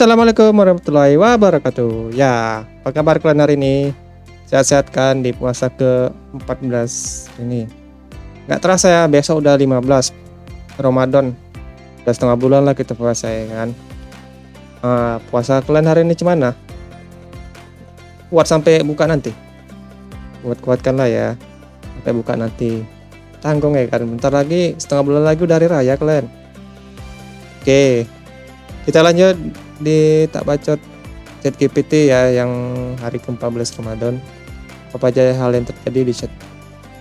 Assalamualaikum warahmatullahi wabarakatuh. Ya, apa kabar kalian hari ini? Sehat-sehat kan di puasa ke-14 ini? Nggak terasa ya, besok udah 15 Ramadan. Udah setengah bulan lah kita puasa ya kan. Puasa kalian hari ini gimana? Kuat sampai buka nanti? Kuat-kuatkan lah ya, sampai buka nanti. Tanggung ya kan, bentar lagi setengah bulan lagi udah hari raya kalian. Oke, kita lanjut di tak bacot ChatGPT ya, yang hari ke-14 Ramadan. Apa aja hal yang terjadi di chat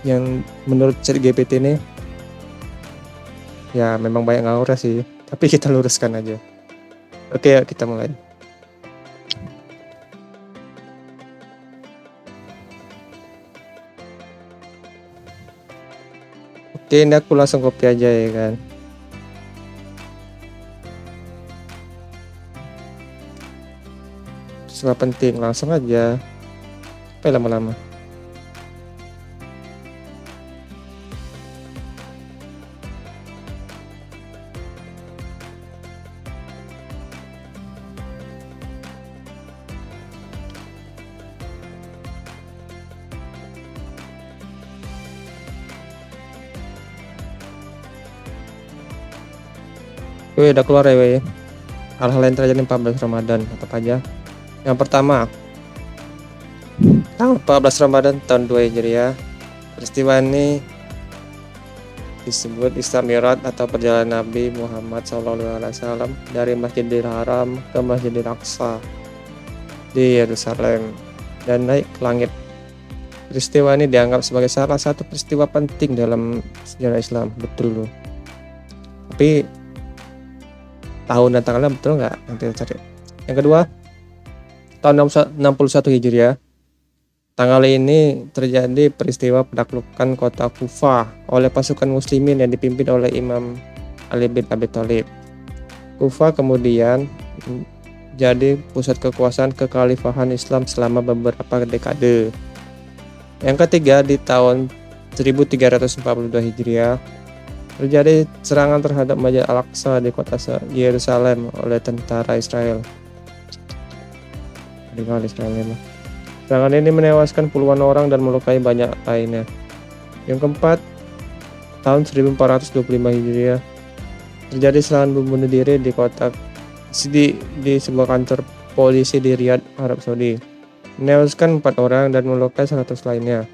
yang menurut ChatGPT ini? Ya memang banyak ngawur sih, tapi kita luruskan aja. Oke, yuk kita mulai. Oke, ini aku langsung copy aja ya kan. Nggak penting, langsung aja. Sampai lama-lama. Oke, udah keluar ya weh. Hal-hal yang terjadi 14 Ramadan apa aja? Yang pertama, tanggal 14 Ramadan tahun 2 Hijriah. Peristiwa ini disebut Isra Mi'raj atau perjalanan Nabi Muhammad SAW dari Masjidil Haram ke Masjidil Aqsa di Yerusalem dan naik ke langit. Peristiwa ini dianggap sebagai salah satu peristiwa penting dalam sejarah Islam. Betul loh. Tapi tahun dan tanggalnya betul nggak? Nanti kita cari. Yang kedua, tahun 61 Hijriah. Tanggal ini terjadi peristiwa penaklukan kota Kufah oleh pasukan muslimin yang dipimpin oleh Imam Ali bin Abi Thalib. Kufah kemudian jadi pusat kekuasaan kekhalifahan Islam selama beberapa dekade. Yang ketiga, di tahun 1342 Hijriah terjadi serangan terhadap Masjid Al-Aqsa di kota Yerusalem oleh tentara Israel. Serangan ini menewaskan puluhan orang dan melukai banyak lainnya. Yang keempat, tahun 1425 Hijriah terjadi serangan bom bunuh diri di sebuah kantor polisi di Riyadh, Arab Saudi, menewaskan 4 orang dan melukai 100 lainnya.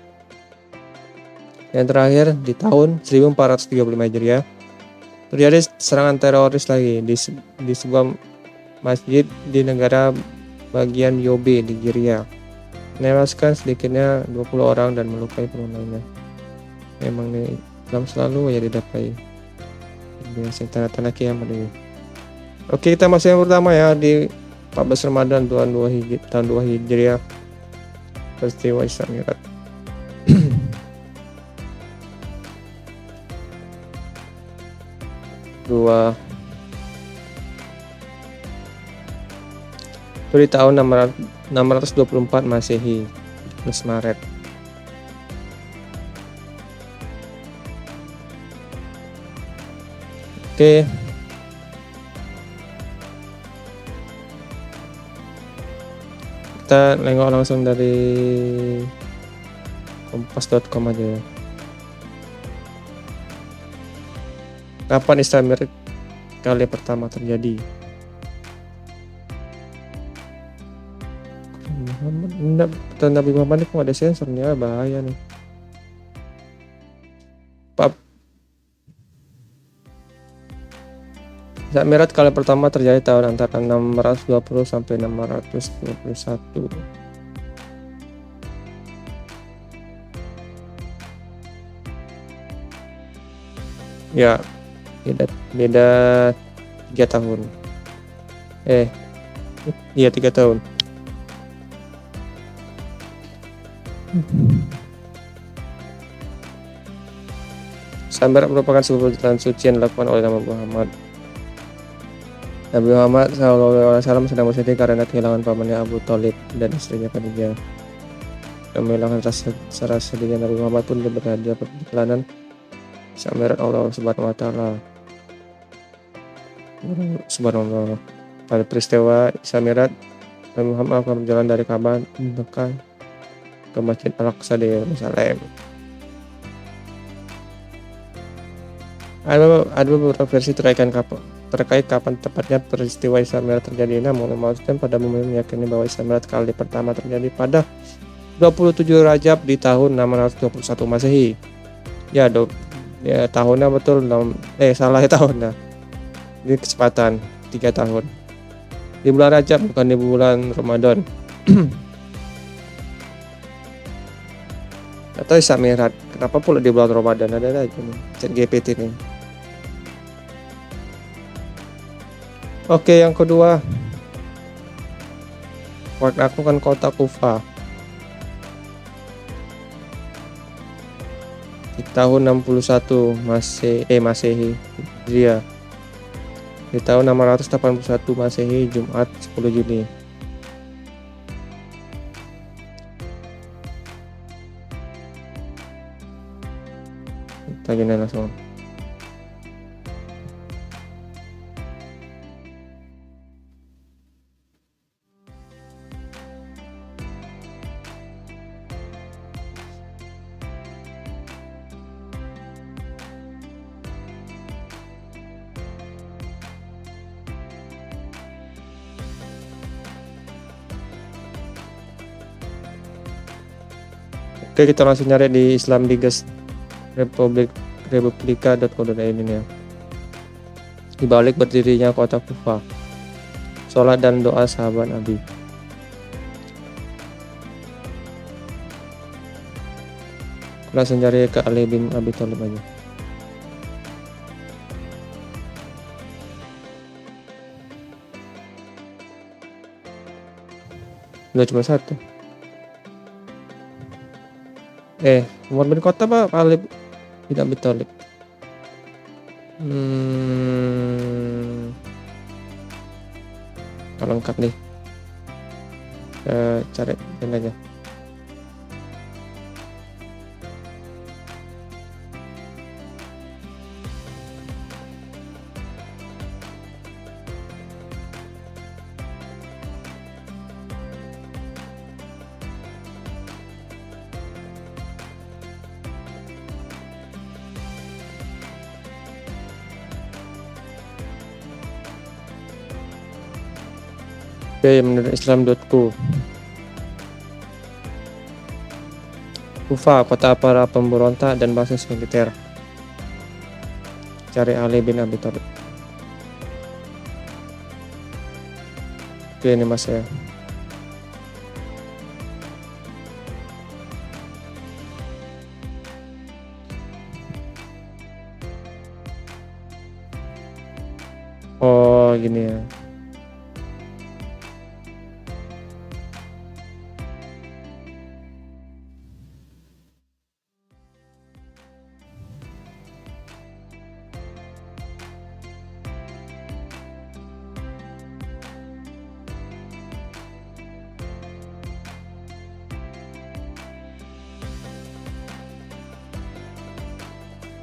Yang terakhir, di tahun 1435 Hijriah terjadi serangan teroris lagi di sebuah masjid di negara bagian Yobe, Nigeria, menewaskan sedikitnya 20 orang dan melukai puluhan lainnya. Memang nih Islam selalu ya didapai biasa tanda-tanda kiamat ini. Oke, kita masih yang pertama ya, di 14 Ramadan tahun 2 Hijriah, peristiwa Isra Mi'raj. Itu di tahun 624 Masehi, 15 Maret. Oke. Kita nengok langsung dari kompas.com aja ya. Kapan Isra Mi'raj kali pertama terjadi? Nabi Muhammad ini kok ada sensornya, bahaya nih. Isra Mi'raj kali pertama terjadi tahun antara 620 sampai 621. Ya, beda 3 tahun. Iya 3 tahun. Isra Mi'raj merupakan sebuah perjalanan suci yang dilakukan oleh Nabi Muhammad. Nabi Muhammad SAW sedang bersedih karena kehilangan pamannya Abu Thalib dan istrinya Khadijah. Menghilangkan rasa sedihnya, Nabi Muhammad pun berhadiah perjalanan Isra Mi'raj Allah Subhanahu wa Ta'ala. Subhanallah. Pada peristiwa Isra Mi'raj, Nabi Muhammad akan berjalan dari Ka'bah Mekah ke Masjid Al-Aqsa di Yerusalem. Ada beberapa versi terkait kapan tepatnya peristiwa Isra Mi'raj terjadi. Namun Imam Muslim pada umumnya meyakini bahwa Isra Mi'raj kali pertama terjadi pada 27 Rajab di tahun 621 Masehi. Ya, tahunnya betul. Salah ya tahunnya. Ini kecepatan 3 tahun. Di bulan Rajab, bukan di bulan Ramadan. Atau Isra Mi'raj, kenapa pula di bulan Ramadan? Ada aja nih ChatGPT nih. Oke, yang kedua, kan kota Kufa di tahun 61 Masehi Hijriah. Di tahun 681 Masehi, Jumat 10 Juni. Kita gini langsung. Oke, kita langsung nyari di Islam Digest republika.co.id ini ya. Di balik berdirinya kota Kufa, sholat dan doa sahabat Nabi. Langsung cari ke Ali bin Abi Thalib aja. Udah cuma satu. Umar bin Khattab apa Ali bin Abi Thalib? Lengkap nih. Cari ini aja. Menurut Islam.co, Kufa, kota para pemberontak dan basis militer. Cari Ali bin Abi Thalib. Oke, ini mas ya. Oh, gini ya.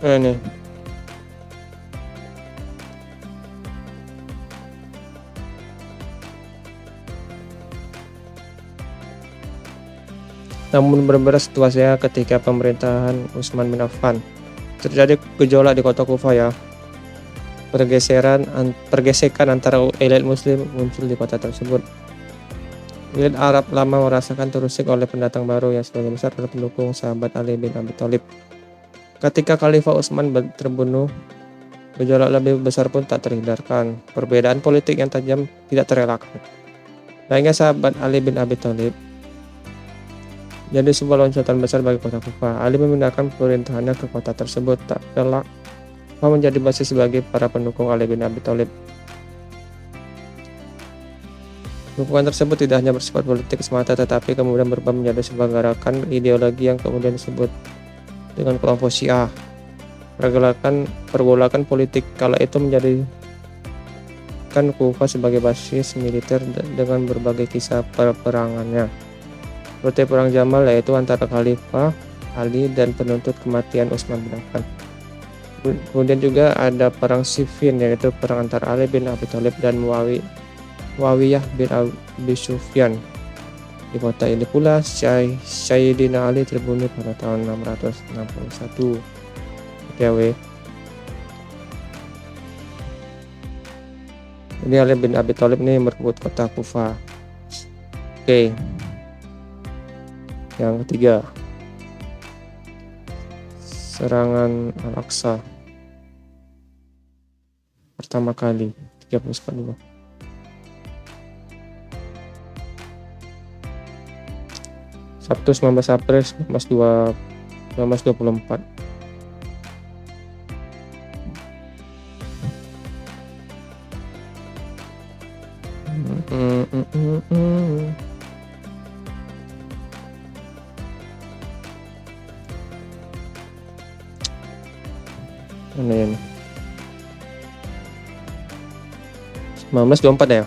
Ini namun berbeda situasinya ketika pemerintahan Utsman bin Affan. Terjadi gejolak di kota Kufa ya. Pergesekan antara elit muslim muncul di kota tersebut. Elit Arab lama merasakan terusik oleh pendatang baru yang sebagian besar adalah pendukung sahabat Ali bin Abi Thalib. Ketika Khalifah Utsman terbunuh, gejolak lebih besar pun tak terhindarkan. Perbedaan politik yang tajam tidak terelakkan. Naiknya sahabat Ali bin Abi Thalib jadi sebuah loncatan besar bagi kota Kufa. Ali memindahkan pemerintahannya ke kota tersebut. Tak pelak menjadi basis bagi para pendukung Ali bin Abi Thalib. Dukungan tersebut tidak hanya bersifat politik semata, tetapi kemudian berubah menjadi sebuah gerakan ideologi yang kemudian disebut dengan kelompok Syiah. Pergolakan politik kala itu menjadikan Kufa sebagai basis militer dengan berbagai kisah peperangannya. Seperti perang Jamal, yaitu antara Khalifah Ali dan penuntut kematian Utsman bin Affan. Kemudian juga ada perang Siffin, yaitu perang antara Ali bin Abi Thalib dan Muawiyah Muawiyah bin Abi Sufyan. Di kota ini pula Sayyidina Ali terbunuh pada tahun 661. Oke. Ini Ali bin Abi Thalib nih merebut kota Kufah. Oke. Yang ketiga, serangan Al-Aqsa pertama kali 342. Sabtu 19 April 1924. Mana ini? 1924 ya?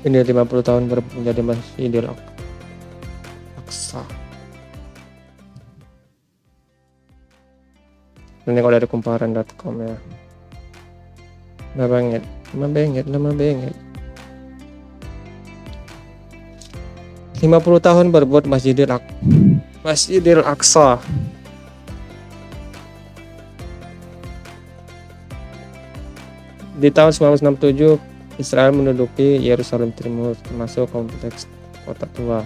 Ini 50 tahun baru menjadi Masjidil Aqsa. Ini kalau dari kumparan.com ya. Lama banget. 50 tahun berbuat Masjidil Aqsa. Di tahun 1967 Israel menduduki Yerusalem Timur, termasuk kompleks Kota Tua.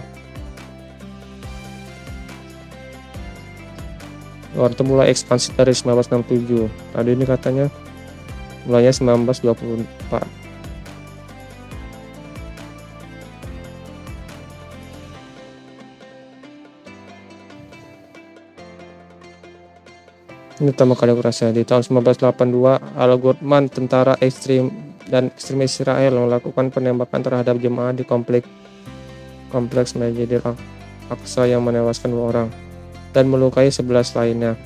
Waktu mulai ekspansi dari 1967. Tadi ini katanya mulainya 1924. Ini pertama kali aku rasa di tahun 1982 Al-Ghurman, tentara ekstremis Israel, melakukan penembakan terhadap jemaah di kompleks Masjidil Aqsa yang menewaskan 2 orang dan melukai 11 lainnya.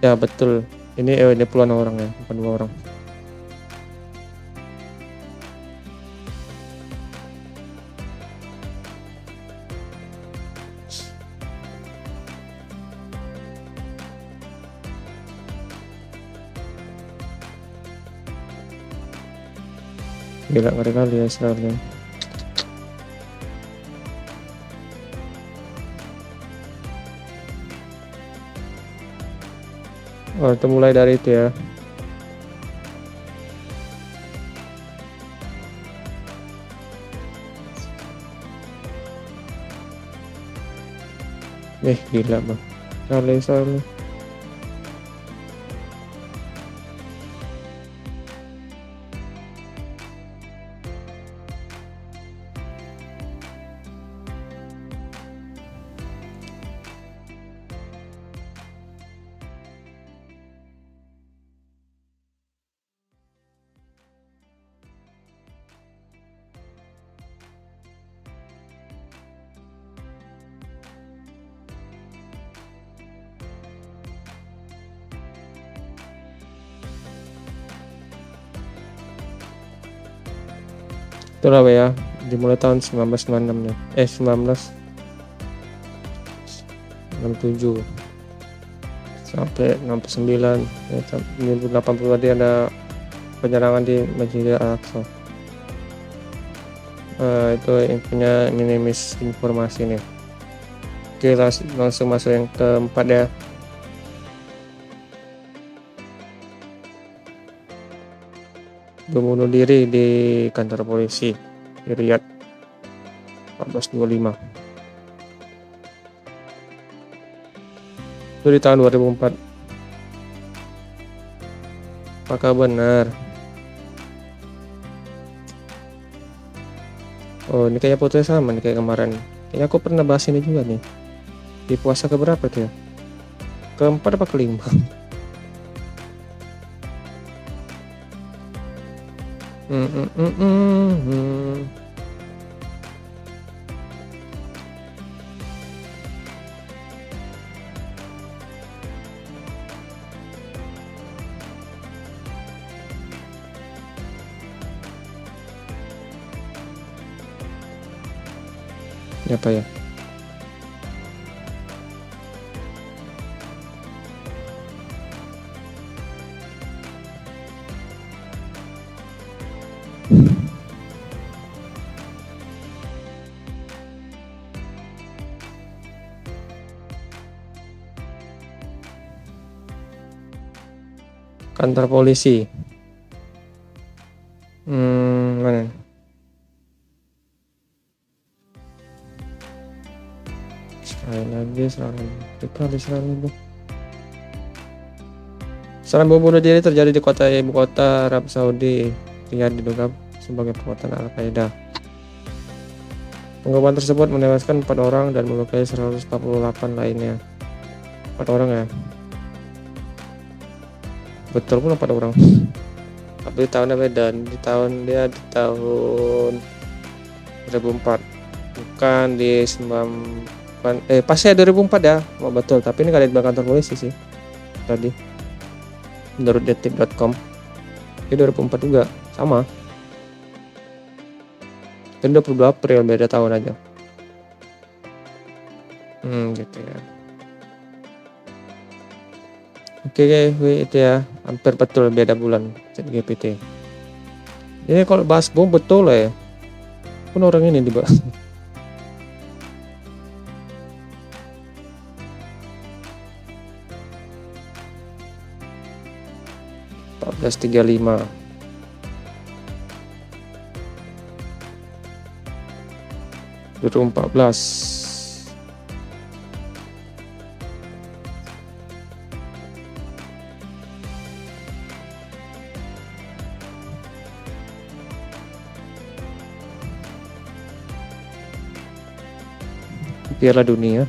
Ya betul, ini puluhan orang ya, bukan 2 orang. Gila, ngeri kali ya Israel ini. Oh, itu mulai dari itu ya. Gila bang. Israel. Itulah ya, dimulai tahun 1996 ya. 1967 sampai 69 ya, 80 tadi ada penyerangan di Masjidil Aqsa. Itu yang punya minimis informasi nih. Oke, langsung masuk yang keempat ya. Bunuh diri di kantor polisi di Riyadh 1425. Itu di tahun 2004. Apakah benar? Oh, ini kayak fotonya sama nih kayak kemarin. Kayaknya aku pernah bahas ini juga nih. Di puasa keberapa tuh ya? Keempat apa kelima? Ini apa ya? Kantor polisi. Mana? Serangan lagi. Serangan bom bunuh diri terjadi di ibu kota Arab Saudi. Riyadh diduga sebagai perbuatan Al-Qaeda. Penggerbekan tersebut menewaskan 4 orang dan melukai 148 lainnya. 4 orang ya? Betul pun 4 orang. Tapi tahunnya beda. Di tahun 2004. Bukan di 98. Pasti 2004 ya. Oh, betul. Tapi ini kali di kantor polisi sih. Tadi. Menurut detik.com. Ini 2004 juga. Sama. Ini 22 April, beda tahun aja. Gitu ya. Oke, itu ya. Hampir betul beda bulan ChatGPT. Ini kalau bahas bom betul lah ya. Pun orang ini dibahas. 1435. Dulu 14. Piala Dunia.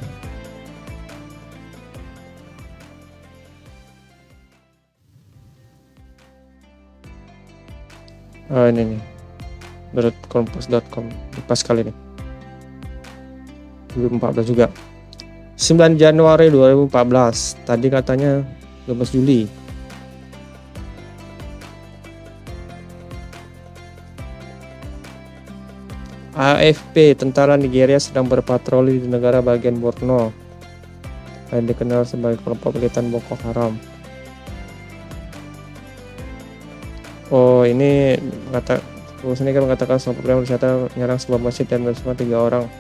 Ini nih. Menurut kompas.com. Pas kali ini. 2014 juga. 9 Januari 2014. Tadi katanya 12 Juli. AFP, tentara Nigeria sedang berpatroli di negara bagian Borno yang dikenal sebagai kelompok militan Boko Haram. Oh, ini ini kan mengatakan sebuah program wisata menyerang sebuah masjid dan bersama 3 orang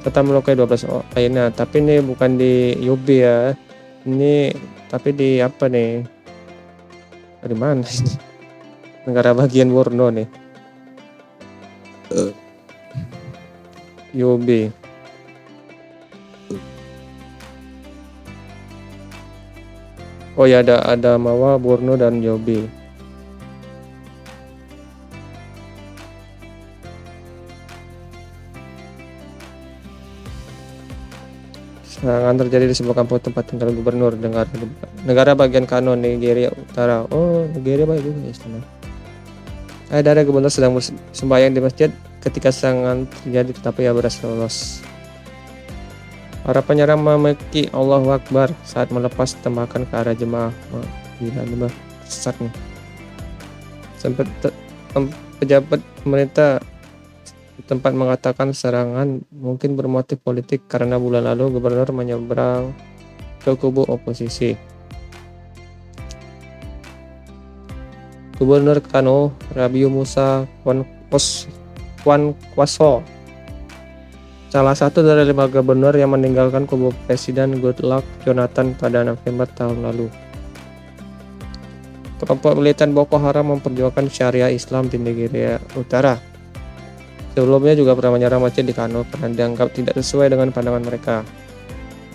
serta melukai 12 orang lainnya. Tapi ini bukan di Yobe ya. Ini tapi di apa nih? Di mana ini? Negara bagian Borno nih. Yobe. Oh ya, ada Mawa, Borno dan Yobe. Serangan terjadi di sebuah kampung tempat tinggal gubernur negara bagian Kano, Nigeria Utara. Oh, Nigeria baik juga ya. Ada gubernur sedang sembahyang di masjid ketika serangan terjadi, tetapi ia berhasil lolos. Para penyerang memaki Allahu Akbar saat melepas tembakan ke arah jemaah. Gila, sesat nih. Sampai pejabat pemerintah tempat mengatakan serangan mungkin bermotif politik karena bulan lalu gubernur menyeberang ke kubu oposisi. Gubernur Kano, Rabiu Musa Kwankwaso, salah satu dari 5 gubernur yang meninggalkan kubu Presiden Goodluck Jonathan pada November tahun lalu. Kelompok militan Boko Haram memperjuangkan syariah Islam di Nigeria Utara. Sebelumnya juga pernah menyerang masjid di Kano karena dianggap tidak sesuai dengan pandangan mereka.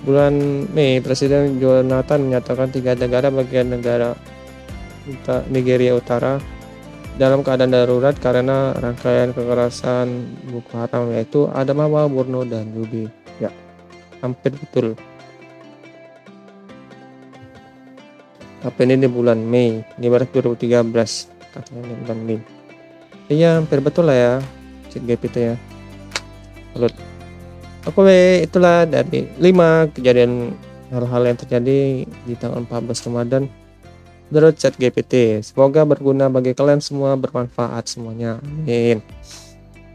Bulan Mei, Presiden Jonathan menyatakan 3 negara bagian Nigeria Utara dalam keadaan darurat karena rangkaian kekerasan Boko Haram, yaitu Adamawa, Borno, dan Yobe. Ya, hampir betul. Apa ini di bulan Mei, di Maret 2013 katanya di bulan Mei. Iya, hampir betul lah ya, ChatGPT ya. Salut. Oke, itulah dari 5 kejadian hal-hal yang terjadi di tanggal 14 Ramadan menurut ChatGPT. Semoga berguna bagi kalian semua, bermanfaat semuanya. Amin.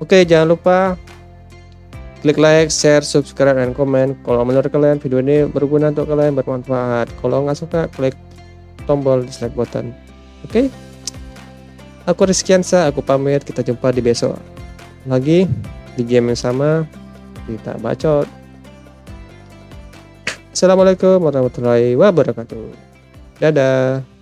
Oke, jangan lupa klik like, share, subscribe, dan komen. Kalau menurut kalian video ini berguna untuk kalian, bermanfaat. Kalau nggak suka, klik tombol dislike button. Oke? Aku Rizkyansa, aku pamit. Kita jumpa di besok lagi di game yang sama. Kita bacot. Assalamualaikum warahmatullahi wabarakatuh. Dadah.